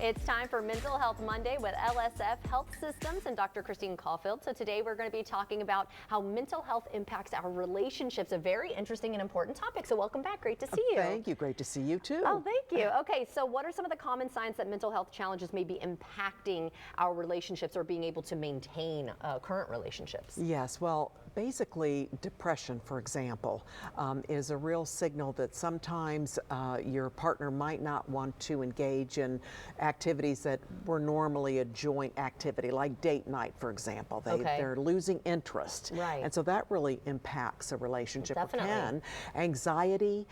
It's time for Mental Health Monday with LSF Health Systems and Dr. Christine Caulfield. So today we're going to be talking about how mental health impacts our relationships, a very interesting and important topic. So welcome back. Great to see you. Thank you. Great to see you too. Oh, thank you. Okay, so what are some of the common signs that mental health challenges may be impacting our relationships or being able to maintain current relationships? Yes, well, basically depression, for example, is a real signal that sometimes your partner might not want to engage in activities that were normally a joint activity, like date night, for example. They're losing interest. Right. And so that really impacts a relationship. Definitely. Or can. Anxiety,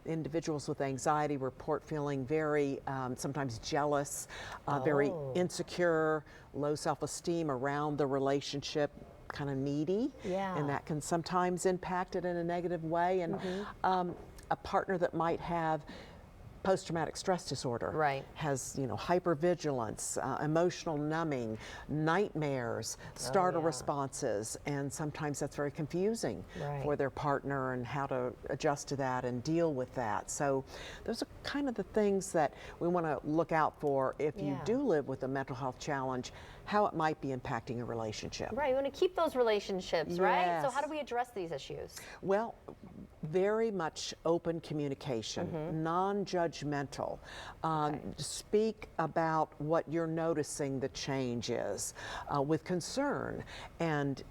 individuals with anxiety report feeling very, sometimes jealous, very insecure, low self-esteem around the relationship, kind of needy. Yeah. And that can sometimes impact it in a negative way. And a partner that might have post-traumatic stress disorder has, hypervigilance, emotional numbing, nightmares, startle responses, and sometimes that's very confusing for their partner and how to adjust to that and deal with that. So those are kind of the things that we want to look out for if you do live with a mental health challenge, how it might be impacting a relationship. Right, you want to keep those relationships, right? So how do we address these issues? Well, very much open communication, non-judgmental. Speak about what you're noticing the change is with concern. And,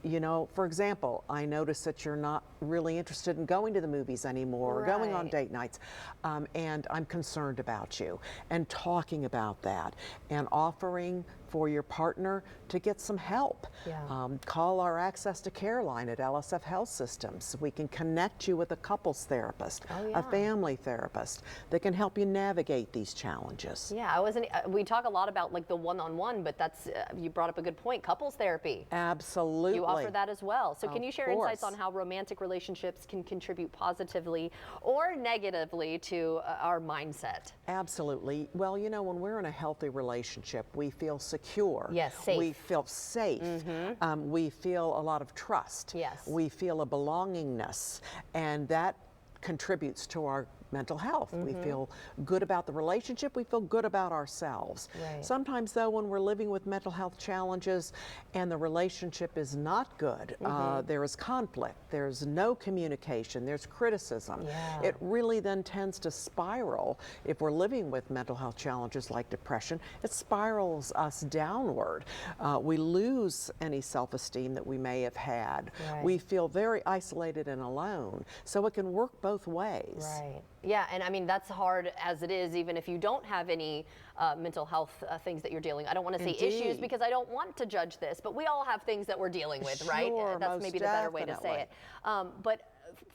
for example, I notice that you're not really interested in going to the movies anymore or going on date nights, and I'm concerned about you. And talking about that and offering for your partner to get some help. Call our Access to Care line at LSF Health Systems. We can connect you with a couples therapist, a family therapist that can help you navigate these challenges. Yeah, we talk a lot about like the one-on-one, but that's, you brought up a good point, couples therapy. Absolutely. You offer that as well. So can you share insights on how romantic relationships can contribute positively or negatively to our mindset? Absolutely. Well, when we're in a healthy relationship, we feel secure. Yes, safe. We feel safe. We feel a lot of trust. Yes. We feel a belongingness, and that contributes to our mental health. We feel good about the relationship. We feel good about ourselves. Sometimes, though, when we're living with mental health challenges and the relationship is not good, there is conflict, there's no communication, there's criticism. It really then tends to spiral. If we're living with mental health challenges like depression, it spirals us downward. We lose any self-esteem that we may have had. We feel very isolated and alone. So it can work both ways. Yeah, and I mean, that's hard as it is, even if you don't have any mental health things that you're dealing with. I don't want to say issues because I don't want to judge this, but we all have things that we're dealing with, right? That's maybe the better way to say it. But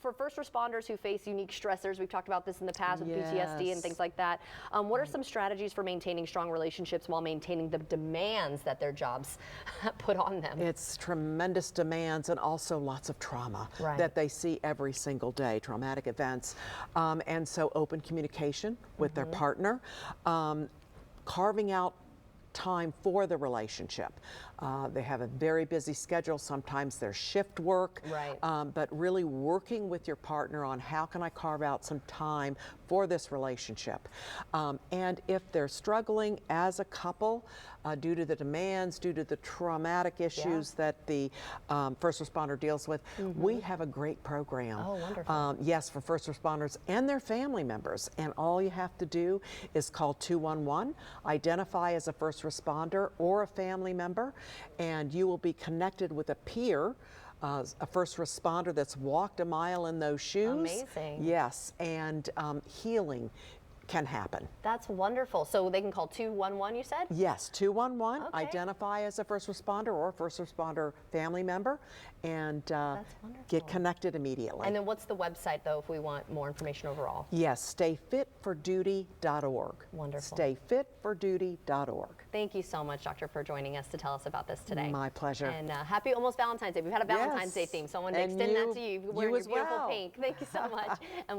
for first responders who face unique stressors, we've talked about this in the past with PTSD and things like that. What are some strategies for maintaining strong relationships while maintaining the demands that their jobs put on them? It's tremendous demands and also lots of trauma that they see every single day, traumatic events. And so open communication with their partner, carving out time for the relationship. They have a very busy schedule. Sometimes there's shift work, but really working with your partner on how can I carve out some time for this relationship. And if they're struggling as a couple due to the demands, due to the traumatic issues that the first responder deals with, we have a great program. Oh, wonderful. Yes, for first responders and their family members. And all you have to do is call 211, identify as a first responder or a family member, and you will be connected with a peer, a first responder that's walked a mile in those shoes. Amazing. Yes, and healing can happen. That's wonderful. So they can call 211, you said? Yes, 211, identify as a first responder or a first responder family member, and get connected immediately. And then what's the website, though, if we want more information overall? Yes, stayfitforduty.org. Wonderful. Stayfitforduty.org. Thank you so much, Doctor, for joining us to tell us about this today. My pleasure. And happy almost Valentine's Day. We've had a Valentine's Day theme, so I wanted to extend that to you. You're wearing your beautiful pink. Thank you so much. And